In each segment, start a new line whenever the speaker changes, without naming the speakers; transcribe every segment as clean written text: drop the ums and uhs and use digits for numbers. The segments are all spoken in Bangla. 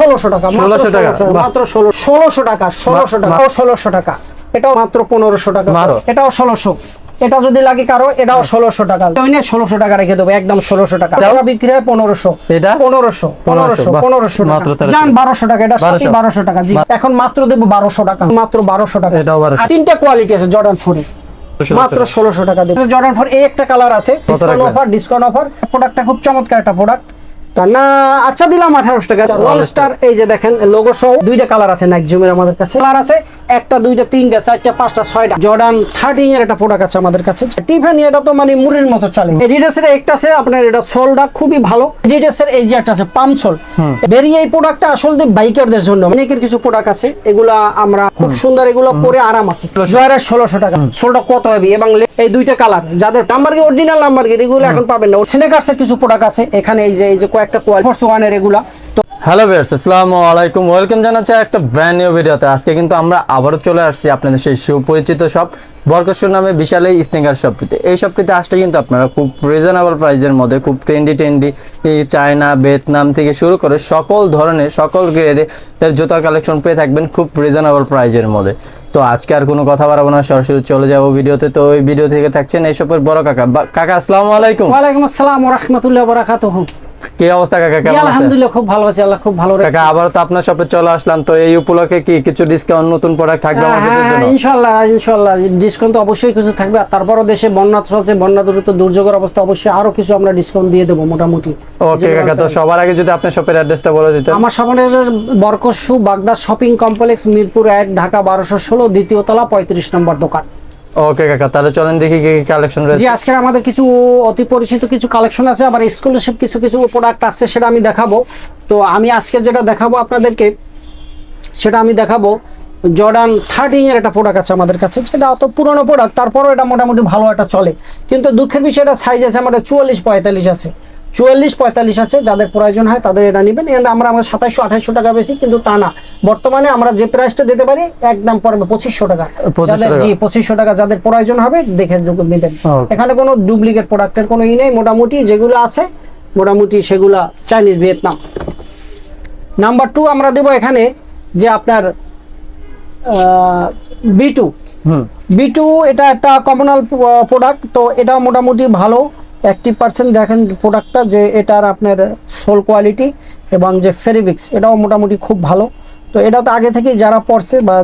1600 টাকা, মাত্র 1600 টাকা, 1600 টাকা, 1600 টাকা। এটাও মাত্র 1500 টাকা, এটাও 1600। এটা যদি লাগে কারো, এটাও 1600 টাকা। ওই নিয়ে 1600 টাকা রেখে দেবো, একদম 1600 টাকা। এটা বিক্রি হয় 1500, এটা 1500
মাত্র
জান 1200 টাকা, এটা 1200 টাকা। জি, এখন মাত্র দেবো 1200 টাকা, মাত্র 1200 টাকা। আর তিনটা কোয়ালিটি আছে জর্ডান 4 এর, মাত্র 1600 টাকা দেবো। জর্ডান 4 এই একটা কালার আছে, ডিসকাউন্ট অফার। প্রোডাক্টটা খুব চমৎকার একটা প্রোডাক্ট। না আচ্ছা দিলাম 1800 টাকা। ওয়াল স্টার, এই যে দেখেন লোগো সহ দুইটা কালার আছে নাইক জুমের আমাদের কাছে। কালার আছে একটা, দুইটা, তিনটা, চারটা, পাঁচটা, ছয়টা। জর্ডান 13 এর একটা প্রোডাক্ট আছে আমাদের কাছে। টিফানি এটা তো মানে মুড়ির মতো চলে। এডিডাসের একটা আছে আপনার, এটা সোলটা খুবই ভালো। এডিডাসের এই যে একটা আছে পাম সোল, বেরিয়ে এই প্রোডাক্টটা আসলে বাইকারদের জন্য। অনেকের কিছু প্রোডাক্ট আছে, এগুলা আমরা খুব সুন্দর, এগুলো পরে আরাম আছে। জয়রাজ 1600 টাকা। সোলটা কত হবে এবং এই দুইটা কালার, যাদের নাম্বার কি অরিজিনাল নাম্বার কি এগুলো এখন পাবেন না। স্নেকার্সের কিছু প্রোডাক্ট আছে এখানে, এই যে কয়েকটা কোয়ালিটি ফোর্স 1 এর এগুলা।
হ্যালো ভিউয়ার্স, আসসালামু আলাইকুম, ওয়েলকাম জানাচ্ছি একটা ব্র্যান্ড নিউ ভিডিওতে। আজকে কিন্তু আমরা আবারও চলে আসছি আপনাদের সেই সুপরিচিত শপ বরকত নামে বিশাল এই স্নিকার শপটিতে। এই শপটিতে আসলে কিন্তু আপনারা খুব রিজনেবল প্রাইসের মধ্যে খুব ট্রেন্ডি চায়না, ভিয়েতনাম থেকে শুরু করে সকল ধরনের সকল গ্রেডের জুতার কালেকশন পেয়ে থাকবেন খুব রিজনেবল প্রাইসের মধ্যে। তো আজকে আর কোনো কথা বাড়াবো না, সরাসরি চলে যাবো ভিডিওতে। তো ওই ভিডিও থেকে থাকছেন এই শপের বড় কাকা। কাকা আসসালামু আলাইকুম।
ওয়ালাইকুম আসসালাম ওয়া রাহমাতুল্লাহি ওয়া বারাকাতুহু।
কি অবস্থা কাকা, কেমন আছেন?
আলহামদুলিল্লাহ খুব ভালো আছি, আল্লাহ খুব ভালো রাখছে।
কাকা আবার তো আপনার শপে চলে আসলাম, তো এই উপলক্ষে কি কিছু ডিসকাউন্ট, নতুন প্রোডাক্ট থাকবে আমাদের জন্য?
ইনশাআল্লাহ ডিসকাউন্ট তো অবশ্যই কিছু থাকবে। আর তারপরও দেশে বন্যা চলছে, বন্যা দুর্যোগের অবস্থা, অবশ্যই আরো কিছু আমরা ডিসকাউন্ট দিয়ে দেবো মোটামুটি।
ওকে কাকা, তো সবার আগে যদি আপনার শপের অ্যাড্রেসটা বলে দিতেন।
আমার শপের বরকত বাগদা শপিং কমপ্লেক্স, মিরপুর 1, ঢাকা 1216, দ্বিতীয় তলা, 35 নম্বর দোকান।
ওকে কাকা, তাহলে চলেন দেখি কি কি কালেকশন রয়েছে।
জি, আজকে আমাদের কিছু অতি পরিচিত কিছু কালেকশন আছে, আবার এক্সক্লুসিভ কিছু প্রোডাক্ট আছে, সেটা আমি দেখাবো। তো আমি আজকে যেটা দেখাবো আপনাদেরকে, সেটা আমি দেখাবো জর্ডান 13 এর একটা প্রোডাক্ট আছে আমাদের কাছে। সেটা অত পুরনো প্রোডাক্ট, তারপরও এটা মোটামুটি ভালো একটা চলে। কিন্তু দুঃখের বিষয়, এটা সাইজ আছে আমাদের 44-45 আছে, 44-45 আছে। যাদের প্রয়োজন হয় তাদের এটা নেবেন। আমরা 2700-2800 টাকা বেশি, কিন্তু তা না, বর্তমানে আমরা যে প্রাইসটা দিতে পারি একদম পড়বে 2500 টাকা। জি 2500 টাকা, যাদের প্রয়োজন হবে দেখে নেবেন। এখানে কোনো ডুপ্লিকেট প্রোডাক্টের কোনো নেই। মোটামুটি যেগুলো আছে মোটামুটি সেগুলা চাইনিজ, ভিয়েতনাম। নাম্বার 2 আমরা দেবো এখানে যে আপনার B2, এটা একটা কমনাল প্রোডাক্ট। তো এটা মোটামুটি ভালো 80% দেখেন প্রোডাক্টটা, যে এটার আপনার সোল কোয়ালিটি এবং যে ফেরিবিক্স, এটাও মোটামুটি খুব ভালো। তো এটা তো আগে থেকেই যারা পড়ছে বা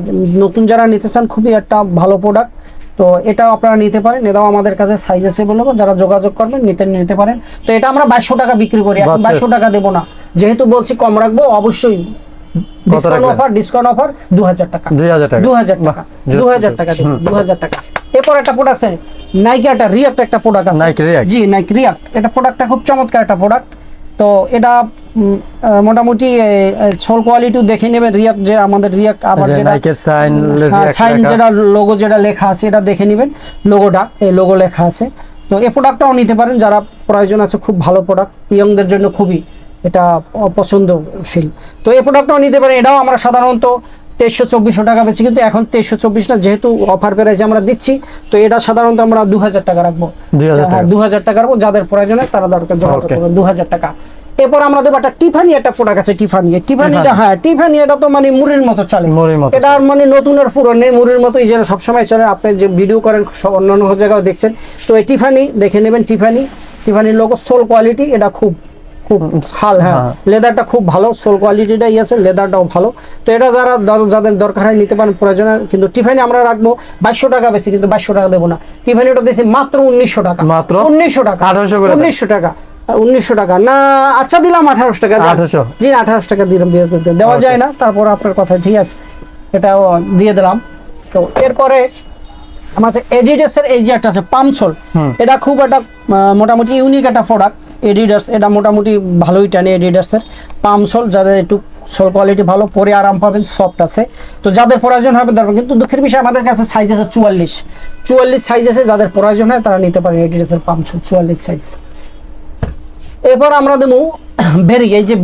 নতুন যারা নিতে চান, খুবই একটা ভালো প্রোডাক্ট। তো এটাও আপনারা নিতে পারেন, এটাও আমাদের কাছে সাইজ আছে বলবো, যারা যোগাযোগ করবেন নিতে পারেন। তো এটা আমরা 2200 টাকা বিক্রি করি, এখন 2200 টাকা দেবো না, যেহেতু বলছি কম রাখবো। অবশ্যই ডিসকাউন্ট অফার 2000 টাকা, 2000 টাকা। এরপর একটা প্রোডাক্ট আছে নাইকি, একটা রিয়াক্ট একটা প্রোডাক্ট আছে। জি, নাইকি রিয়াক্ট, এটা প্রোডাক্টটা খুব চমৎকার একটা প্রোডাক্ট। তো এটা মোটামুটি সোল কোয়ালিটি দেখে নেবেন। রিয়াক্ট যে আমাদের রিয়াক্ট, আবার যেটা সাইন যেটা লোগো যেটা লেখা আছে, এটা দেখে নেবেন, লোগোটা এই লোগো লেখা আছে। তো এই প্রোডাক্টটাও নিতে পারেন যারা প্রয়োজন আছে, খুব ভালো প্রোডাক্ট, ইয়ংদের জন্য খুবই এটা পছন্দশীল। তো এই প্রোডাক্টটাও নিতে পারেন। এটাও আমরা সাধারণত 2300-2400 টাকা বেশি, কিন্তু এখন 2324 না, যেহেতু অফার প্রাইসে আমরা দিচ্ছি। তো এটা সাধারণত আমরা 2000 টাকা রাখবো, 2000 টাকা রাখবো। যাদের প্রয়োজন হয় তারা দরকার যোগাযোগ করবেন, 2000 টাকা। এরপর আমরা দেবো একটা টিফানি, একটা প্রোডাক্ট আছে টিফানিটা। হ্যাঁ, টিফানি এটা তো মানে মুড়ির মতো চলে, এটা মানে নতুন আর পুরনো মুড়ির মতোই যেন সবসময় চলে। আপনি যে ভিডিও করেন অন্যান্য জায়গায় দেখছেন। তো এই টিফানি দেখে নেবেন। টিফানির লোগো, সোল কোয়ালিটি এটা খুব হাল। হ্যাঁ, লেদারটা খুব ভালো, সোল কোয়ালিটিটাই আছে, লেদারটাও ভালো। তো এটা যাদের দরকার হয় নিতে পারেন প্রয়োজন। কিন্তু টিফানি আমরা রাখবো 2200 টাকা বেশি, কিন্তু 2200 টাকা দেবো না। টিফানিটা দিয়েছি মাত্র 1900 টাকা, মাত্র 1900 টাকা, 1900 টাকা, 1900 টাকা। না আচ্ছা দিলাম 1800 টাকা। জি 1800 টাকা দিলাম, দেওয়া যায় না, তারপর আপনার কথা ঠিক আছে, এটাও দিয়ে দিলাম। তো এরপরে আমাদের এডিডাসের এই যে একটা আছে পামসোল, এটা খুব একটা মোটামুটি ইউনিক একটা প্রোডাক্ট। এডিডাস এটা মোটামুটি ভালোই টানে, এডিডাসের পামসোল। যাদের একটু সোল কোয়ালিটি ভালো, পরে আরাম পাবেন, সফট আছে। তো যাদের প্রয়োজন হবে দরকার, কিন্তু দুঃখের বিষয় আমাদের কাছে সাইজ আছে 44 সাইজ আছে। যাদের প্রয়োজন হয় তারা নিতে পারেন এডিডাসের পামসোল 44 সাইজ। এরপর আমরা দেবো বেরি, এই যে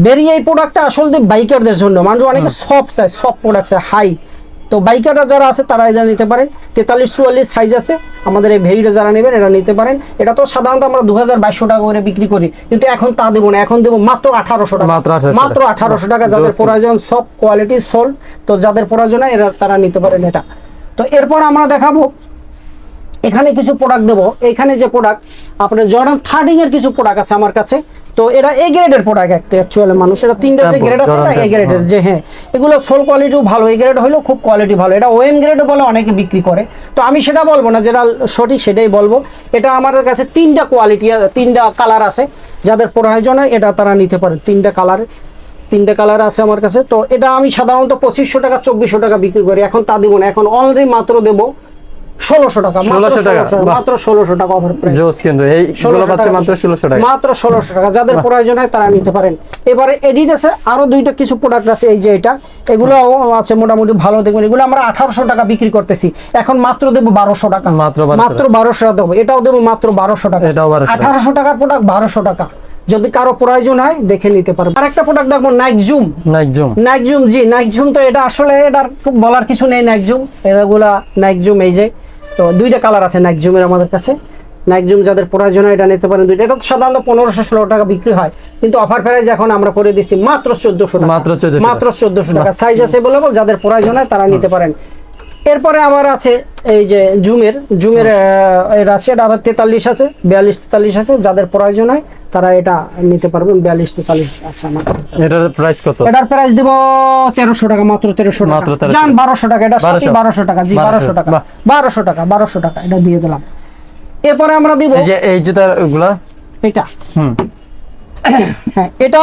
বেরি এই প্রোডাক্টটা আসলে বাইকারদের জন্য। মানুষ অনেকে সফট চায়, সফট প্রোডাক্ট চায়, হাই তো বাইকাররা যারা আছে তারা এটা নিতে পারেন। 43-44 সাইজ আছে, আমাদের এই ভেরিটা যারা নেবেন এটা নিতে পারেন। এটা তো সাধারণত আমরা 2200 টাকা করে বিক্রি করি, কিন্তু এখন তা দেবো না, এখন দেবো মাত্র 1800 টাকা, মাত্র 1800 টাকা। যাদের প্রয়োজন সব কোয়ালিটি সোল, তো যাদের প্রয়োজন হয় এরা তারা নিতে পারেন এটা। তো এরপর আমরা দেখাবো এখানে কিছু প্রোডাক্ট দেবো। এখানে যে প্রোডাক্ট আপনার জর্ডান 13 এর কিছু প্রোডাক্ট আছে আমার কাছে। তো এটা এ গ্রেডের প্রোডাক্ট একটা অ্যাকচুয়ালি মানুষ, এটা তিনটা যে গ্রেড আছে না এ গ্রেডের, যে হ্যাঁ এগুলো সোল কোয়ালিটিও ভালো, এ গ্রেড হলেও খুব কোয়ালিটি ভালো। এটা ওএম গ্রেডও বলে অনেকে বিক্রি করে, তো আমি সেটা বলবো না, যেটা সঠিক সেটাই বলবো। এটা আমার কাছে তিনটা কোয়ালিটি, তিনটা কালার আছে, যাদের প্রয়োজন হয় এটা তারা নিতে পারে। তিনটা কালার আছে আমার কাছে। তো এটা আমি সাধারণত 2500 টাকা 2400 টাকা বিক্রি করি, এখন তা দিব না, এখন অলরেডি মাত্র দেবো 1600 টাকা, মাত্র 1600 টাকা অফার প্রাইস।
কিন্তু এইগুলো পাচ্ছে মাত্র 1600 টাকা,
মাত্র 1600 টাকা। যাদের প্রয়োজন হয় তারা নিতে পারেন। এবারে এডিডাসের আরো দুইটা কিছু প্রোডাক্ট আছে, এই যে এগুলো আছে মোটামুটি ভালো, দেখবেন এগুলো আমরা 1800 টাকা বিক্রি করতেছি, এখন মাত্র দেবো 1200 টাকা, মাত্র 1200 টাকা দেবো। এটাও দেবো মাত্র 1200 টাকা, 1800 টাকার প্রোডাক্ট 1200 টাকা। যদি কারো প্রয়োজন হয় দেখে নিতে পারবেন। আরেকটা প্রোডাক্ট দেখবো নাইক জুম। জি নাইক জুম। তো এটা আসলে এটার বলার কিছু নেই, নাইক জুম এগুলা নাইক জুম। এই যে তো দুইটা কালার আছে নাইক জুমের আমাদের কাছে। নাইক জুম যাদের প্রয়োজন হয় এটা নিতে পারেন দুইটা। এটা তো সাধারণত 1500-16 টাকা বিক্রি হয়, কিন্তু অফার প্রাইস এখন আমরা করে দিচ্ছি মাত্র 1400 টাকা, মাত্র 1400 টাকা। সাইজ আছে বলে যাদের প্রয়োজন হয় তারা নিতে পারেন। এরপরে আবার আছে এই যে জুমের এটা আছে, এটা আবার 43 আছে, 42-43 আছে, যাদের প্রয়োজন হয় তারা এটা নিতে পারবেন। 42-43 আছে আমার।
এটার প্রাইস কত?
এটার প্রাইস দিব 1300 টাকা, মাত্র 1300 টাকা। জান 1200 টাকা, এটা 1200 টাকা, জি 1200 টাকা, 1200 টাকা এটা দিয়ে দিলাম। এরপরে আমরা দিব
এই জুতাগুলা,
এটা হ্যাঁ এটা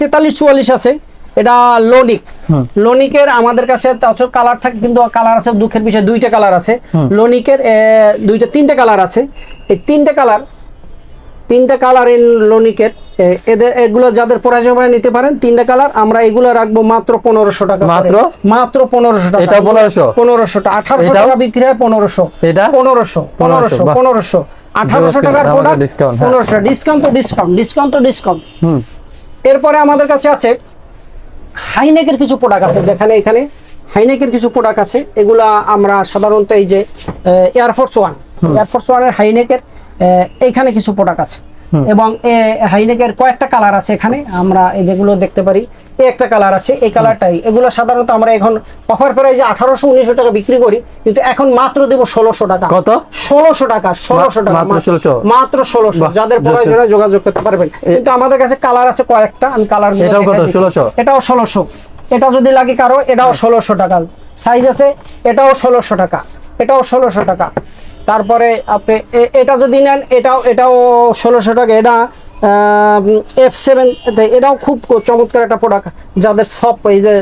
43-44 আছে, এটা লোনিকের আমাদের কাছে কালার থাকে, কিন্তু কালার আছে দুঃখের বিষয় দুইটা কালার আছে লোনিকের, তিনটা কালার আছে। এই তিনটা কালার লোনিকের, এগুলো যাদের প্রয়োজন নিতে পারেন। তিনটা কালার আমরা এগুলো রাখবো মাত্র 1500 টাকা, মাত্র 1500 টাকা।
এটা 1500
টাকা, 1800 টাকা বিক্রি হয় 1500, 1800 টাকার প্রোডাক্ট 1500। ডিসকাউন্ট। এরপরে আমাদের কাছে আছে হাইনেকের কিছু প্রোডাক্ট আছে, যেখানে এখানে হাইনেকের কিছু প্রোডাক্ট আছে। এগুলা আমরা সাধারণত এই যে এয়ারফোর্স ওয়ানের হাইনেকের এইখানে কিছু প্রোডাক্ট আছে, এবং হাইনেকের কয়েকটা কালার আছে এখানে, আমরা যেগুলো দেখতে পারি একটা কালার আছে, এই কালারটাই। এগুলো সাধারণত আমরা এখন অফার প্রাইসে 1800-1900 টাকা বিক্রি করি, কিন্তু এখন মাত্র দেব 1600 টাকা। কত? 1600 টাকা, 1600 টাকা, মাত্র 1600। যাদের প্রয়োজন হয় যোগাযোগ করতে পারবেন। কিন্তু আমাদের কাছে কালার আছে কয়েকটা, আমি কালার
এটাও
1600। এটা যদি লাগে কারো এটাও 1600 টাকা। সাইজ আছে, এটাও 1600 টাকা, এটাও 1600 টাকা। তারপরে আপনি এটা যদি নেন এটাও 1600 টাকা। এটা F7, এটাও খুব চমৎকার একটা প্রোডাক্ট, যাদের সব এই যে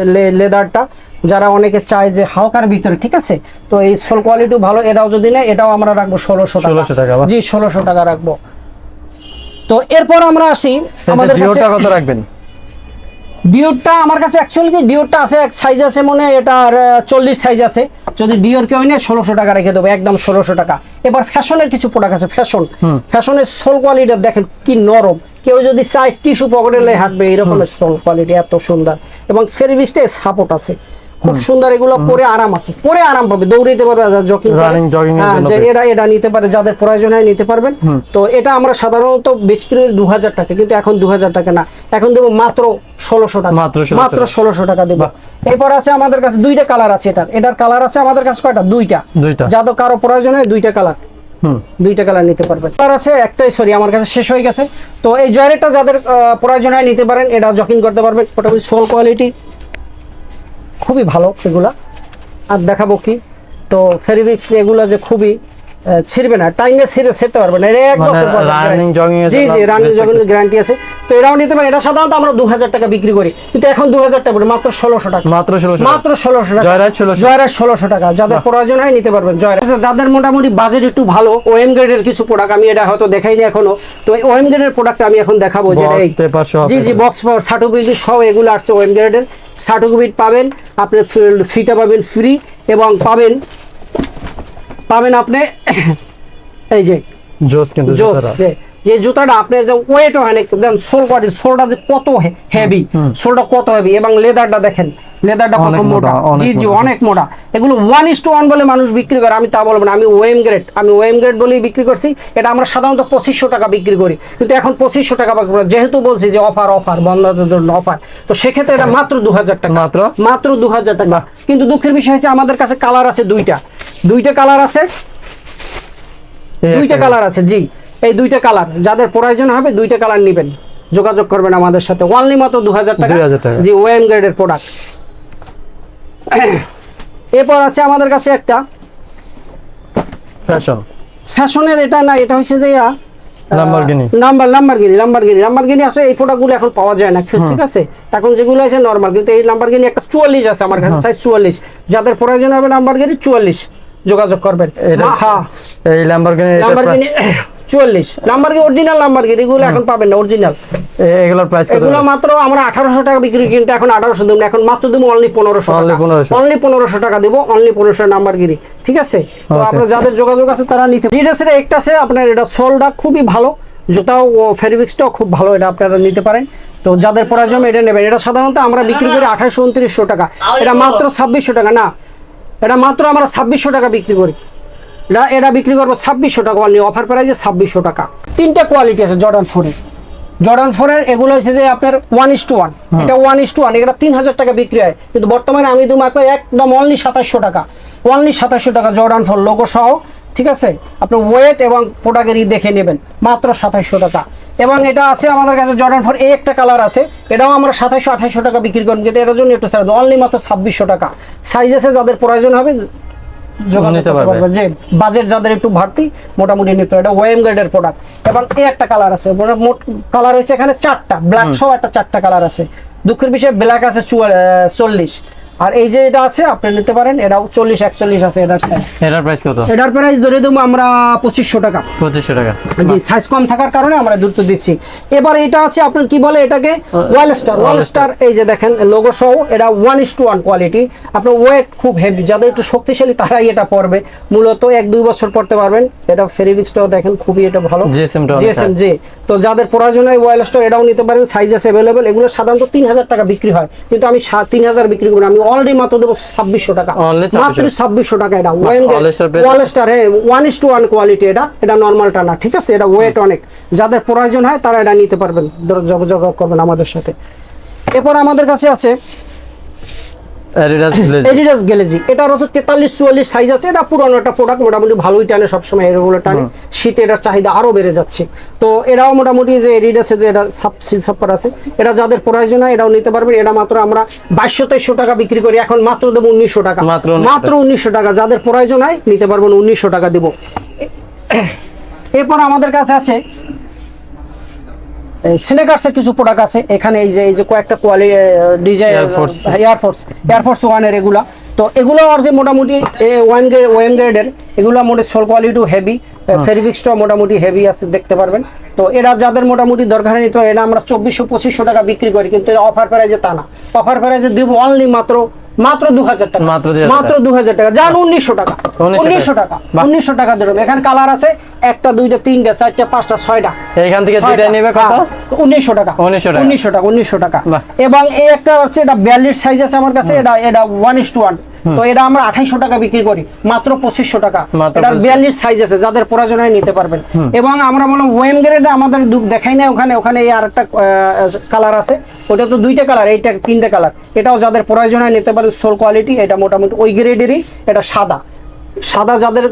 লেদারটা যারা অনেকে চায় যে হালকার ভিতরে, ঠিক আছে, তো এই সোল কোয়ালিটি ভালো। এটাও যদি নেয় এটাও আমরা রাখবো 1600 টাকা, জি 1600 টাকা রাখবো। তো এরপর আমরা আসি আমাদের কাছে
কত রাখবেন।
ডিওরটা আমার কাছে অ্যাকচুয়ালি ডিওরটা আছে, এক সাইজ আছে মনে হয় এটার 40 সাইজ আছে। যদি ডিওর কেউ নেয় 1600 টাকা রেখে দেবো, একদম 1600 টাকা। এবার ফ্যাশনের কিছু প্রোডাক্ট আছে, ফ্যাশনের সোল কোয়ালিটি দেখেন কি নরম, কেউ যদি চায় টিস্যু পকেটে লে হাঁটবে এরকমের সোল কোয়ালিটি, এত সুন্দর। এবং ফেরিভিক্সটা সাপোর্ট আছে, খুব সুন্দর। এগুলো পরে আরাম আছে, পরে আরাম পাবে, দৌড়াইতে পারবে, জগিং এটা নিতে পারে, যাদের প্রয়োজন হয় নিতে পারবেন। তো এটা আমরা সাধারণত বেশি করে 2000 টাকা, কিন্তু এখন 2000 টাকা না, এখন দেবো মাত্র 1600 টাকা, মাত্র 1600 টাকা দেবো। এরপর আছে আমাদের কাছে দুইটা কালার আছে, এটার কালার আছে আমাদের কাছে কয়টা? দুইটা। যাদের কারো প্রয়োজন হয় দুইটা কালার নিতে পারবেন। আর আছে একটাই, সরি আমার কাছে শেষ হয়ে গেছে। তো এই জয়েরটা যাদের প্রয়োজন হয় নিতে পারেন, এটা জকিং করতে পারবেন, মোটামুটি সোল কোয়ালিটি খুবই ভালো এগুলা। আর দেখাবো কি, তো ফেরিভিক্স এগুলো যে খুবই ছিড়বে না, টাইনে ছিড়তে পারবে না, এক বছর রানিং জগিং গ্যারান্টি আছে। তো এটাও নিতে পারেন। এটা সাধারণত আমরা 2000 টাকা বিক্রি করি, কিন্তু এখন 2000 টাকা মাত্র 1600 টাকা, মাত্র 1600 টাকা। জয়রাজ 1600 টাকা, যাদের প্রয়োজন হয় নিতে পারবেন। জয়রাজ যাদের মোটামুটি বাজেট একটু ভালো, ওএম গ্রেডের কিছু প্রোডাক্ট, আমি এটা হয়তো দেখাইনি এখনো, তো ওএম গ্রেডের প্রোডাক্ট আমি এখন দেখাবো, যেটা জি বক্স সার্টিফিকেট সহ এগুলো আসছে ওএম গ্রেডের। সার্টিফিকেট পাবেন আপনি, ফিতা পাবেন ফ্রি, এবং পাবেন আপনি এই যে জোস, কিন্তু যে জুতাটা আপনার যে ওয়েট হয় না, সোল কোয়ালিটি, সোলটা কত হেভি, সোলটা কত হেভি, এবং লেদারটা দেখেন লেদারটা কত
অনেক
মোটা,
মোটা, অনেক
জি জি
মোটা।
অনেক মোটা। এগুলো 1:1 বলে মানুষ বিক্রি করে, আমি তা বলবো না, আমি ওএম গ্রেড বলেই বিক্রি করছি। এটা আমরা সাধারণত 2500 টাকা বিক্রি করি, কিন্তু এখন 2500 টাকা বিক্রি করি। যেহেতু বলছি যে অফার বন্ধুদের জন্য অফার, তো সেক্ষেত্রে এটা মাত্র 2000 টাকা, মাত্র 2000 টাকা। কিন্তু দুঃখের বিষয় হচ্ছে আমাদের কাছে কালার আছে দুইটা কালার আছে, দুইটা কালার আছে, জি এই দুইটা কালার যাদের প্রয়োজন হবে দুইটা কালার নেবেন, যোগাযোগ করবেন আমাদের সাথে, অনলি মাত্র 2000 টাকা,
2000 টাকা।
জি ওএম গ্রেডের প্রোডাক্ট। এরপর আছে আমাদের কাছে একটা ফ্যাশনের, এটা না, এটা হচ্ছে যে লাম্বরগিনি আছে। এই প্রোডাক্টগুলো এখন পাওয়া যায় না, ঠিক আছে, এখন যেগুলো আছে নরমাল। কিন্তু এই লাম্বরগিনি একটা 44 আছে আমার কাছে, সাইজ 44, যাদের প্রয়োজন হবে লাম্বরগিনি 44 যোগাযোগ করবেন। হ্যাঁ
এই লাম্বরগিনি
44 লাম্বরগিনি অরিজিনাল লাম্বরগিনি, এগুলো এখন পাবেন না অরিজিনাল।
এগুলোর প্রাইস কত?
এগুলো মাত্র আমরা 1800 টাকা বিক্রি, কিন্তু এখন 1800 দেব না, এখন মাত্র দেব অনলি 1500 টাকা, অনলি 1500 টাকা দেব, অনলি 1500 নাম্বারগিরি, ঠিক আছে। তো আপনারা যাদের যোগাযোগ আছে তারা নিতে। এডিডাসের একটা আছে আপনার, এটা সোলটা খুবই ভালো, জুতাও ফেব্রিক্সটাও খুব ভালো, এটা আপনারা নিতে পারেন। তো যাদের প্রয়োজন এটা নেবেন। এটা সাধারণত আমরা বিক্রি করি 2800-2900 টাকা, এটা মাত্র 2600 টাকা, না এটা মাত্র আমরা 2600 টাকা বিক্রি করি, এটা বিক্রি করবো 2600 টাকা, অনলি অফার প্রাইসে 2600 টাকা। তিনটা কোয়ালিটি আছে জর্ডান 4-এর, এগুলো হচ্ছে যে আপনার 1:1, এটা 1:1, এটা 3000 টাকা বিক্রি হয়, কিন্তু বর্তমানে আমি তোমাকে একদম অনলি 2700 টাকা, অনলি 2700 টাকা জর্ডান 4 লোগো সহ, ঠিক আছে। আপনি ওয়েট এবং প্রোডাক্টের দেখে নেবেন, মাত্র 2700 টাকা। এবং এটা আছে আমাদের কাছে জর্ডান 4 একটা কালার আছে, এটাও আমরা 2700-2800 টাকা বিক্রি করব, কিন্তু এটার জন্য একটু ছাড়, অনলি মাত্র 2600 টাকা। সাইজ আছে, যাদের প্রয়োজন হবে যোগাযোগ করতে পারবেন, যে বাজেট যাদের একটু বাড়তি মোটামুটি নিতে, এটা ওএম গ্রেডের প্রোডাক্ট। এবং এই একটা কালার আছে, মোট কালার হচ্ছে এখানে 4টা, ব্ল্যাক সহ একটা 4টা কালার আছে। দুঃখের বিষয় ব্ল্যাক আছে 40, আর এই যে এটা আছে আপনি নিতে পারেন, এটাও 40-41 আছে। এটার প্রাইস কত? এটার প্রাইস ধরে দেবো আমরা 2500 টাকা, 2500 টাকা, জি সাইজ কম থাকার কারণে আমরা দ্রুত দিচ্ছি। এবার এটা আছে আপনার কি বলে এটাকে, ওয়ালস্টার, এই যে দেখেন লোগো সহ, এটা 1:1 কোয়ালিটি। আপনার ওয়েট খুব হেভি, যাদের একটু শক্তিশালী তারাই এটা পরবে, মূলত 1-2 বছর পড়তে পারবেন। এটা ফেব্রিক্সটাও দেখেন খুবই এটা ভালো, জিএসএম, জি। তো যাদের প্রয়োজন হয় ওয়ালস্টার, এটাও নিতে পারেন, সাইজ আছে অ্যাভেলেবেল। এগুলো সাধারণত 3000 টাকা বিক্রি হয়, কিন্তু আমি 3000 বিক্রি করি, আমি অলরেডি মাত্র দেবো 2600 টাকা, মাত্র 2600 টাকা। এটা ওয়ালস্টার 1:1 কোয়ালিটি, এটা নর্মালটা না, ঠিক আছে। এটা ওয়েট অনেক, যাদের প্রয়োজন হয় তারা এটা নিতে পারবেন, যোগাযোগ করবেন আমাদের সাথে। এরপর আমাদের কাছে আছে এডিডাস গ্লেজি, এটার হচ্ছে 43-44 সাইজ আছে। এটা পুরনো একটা প্রোডাক্ট, মোটামুটি ভালোই টানে, সবসময় এগুলো টানে, শীতে এটার চাহিদা আরো বেড়ে যাচ্ছে। তো এটাও মোটামুটি যে এডিডাসে যে এটা সিল সাপ্পার আছে, এটা যাদের প্রয়োজন হয় এটাও নিতে পারবেন। এটা মাত্র আমরা 2200-2300 টাকা বিক্রি করি, এখন মাত্র দেবো 1900 টাকা, মাত্র 1900 টাকা। যাদের প্রয়োজন হয় নিতে পারবেন, 1900 টাকা দেবো। এরপর আমাদের কাছে আছে স্নেকার্সের কিছু প্রোডাক্ট আছে এখানে, এই যে কয়েকটা কোয়ালিটি ডিজাইন, এয়ারফোর্স 1-এর এগুলা। তো এগুলো আর যে মোটামুটি ওএম গ্রেডের, এগুলো মোটামুটি সোল কোয়ালিটিও হেভি, ফেব্রিক্সটাও মোটামুটি হেভি আছে, দেখতে পারবেন। তো এরা যাদের মোটামুটি দরকার নিতে হয়, এটা আমরা 2400-2500 টাকা বিক্রি করি, কিন্তু এটা অফার প্রাইসে তা না, অফার প্রাইসে দিব অনলি মাত্র 2000 টাকা, মাত্র 2000 টাকা, যান 1900 টাকা, 1900 টাকা ধরুন। এখানে কালার আছে 1টা 2টা 3টা 4টা 5টা 6টা, এখান থেকে দুইটা নেবে কত? 1900 টাকা, 1900 টাকা। এবং এই একটা আছে, এটা 42 সাইজ আছে আমার কাছে, এটা 1:1। তো এটা আমরা 2800 টাকা বিক্রি করি, মাত্র 2500 টাকা। এটা 42 সাইজ আছে, যাদের প্রয়োজন হয় নিতে পারবেন। এবং আমরা বললাম ওএম গ্রেড আমাদের দেখাই না, ওখানে এই আরেকটা কালার আছে, ওটা তো 2টা কালার, এইটা 3টা কালার। এটাও যাদের প্রয়োজন হয় নিতে পারেন, সোল কোয়ালিটি, এটা মোটামুটি ওই গ্রেডেরই। এটা সাদা যাদের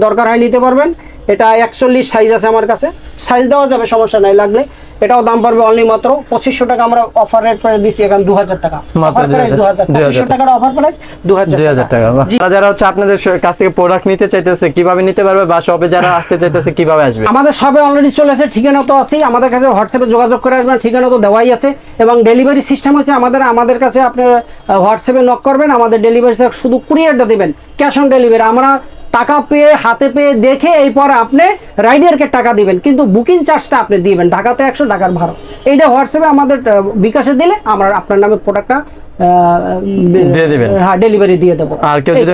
দরকার হয় নিতে পারবেন। এটা 41 সাইজ আছে আমার কাছে, সাইজ দেওয়া যাবে, সমস্যা নাই লাগলে। এটাও দাম পড়বে অনলি মাত্র 2500 টাকা। আমরা অফার রেট করে দিচ্ছি এখন 2000 টাকা, অফার প্রাইস 2000, 2500 টাকার অফার প্রাইস 2000 টাকা।
যারা হচ্ছে আপনাদের কাছ থেকে প্রোডাক্ট নিতে চাইতেছে কিভাবে নিতে পারবে, বা শপে যারা আসতে চাইতেছে কিভাবে আসবে?
আমাদের শপে অলরেডি চলে আসে, ঠিকানা তো আছেই, আমাদের কাছে হোয়াটসঅ্যাপে যোগাযোগ করে আসবেন, ঠিকানা তো দেওয়াই আছে। এবং ডেলিভারি সিস্টেম হচ্ছে আমাদের কাছে আপনি হোয়াটসঅ্যাপে নক করবেন, আমাদের ডেলিভারি শুধু কুরিয়ারটা দিবেন, ক্যাশ অন ডেলিভারি। আমরা টাকা পেয়ে হাতে পেয়ে দেখে এরপর আপনি রাইডারকে টাকা দিবেন, কিন্তু বুকিং চার্জটা আপনি দিবেন, ঢাকাতে 100 টাকার ভাড়া। এইটা হোয়াটসঅ্যাপে আমাদের বিকাশে দিলে আমরা আপনার নামে প্রোডাক্টটা
দিয়ে দিবেন,
হ্যাঁ ডেলিভারি দিয়ে দেবো।
আর কেউ যদি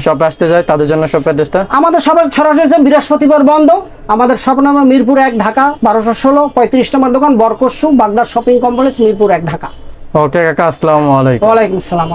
শপে আসতে চায় তাদের জন্য শপ অ্যাড্রেসটা?
আমাদের শপের সরাসরি বৃহস্পতিবার বন্ধ। আমাদের শপ নাম মিরপুর 1 ঢাকা, 1216, 35 নম্বর দোকান, বরকসু বাগদার শপিং কমপ্লেক্স, মিরপুর 1 ঢাকা।
ওকে কাকা, আসসালামু আলাইকুম।
ওয়ালাইকুম আসসালাম।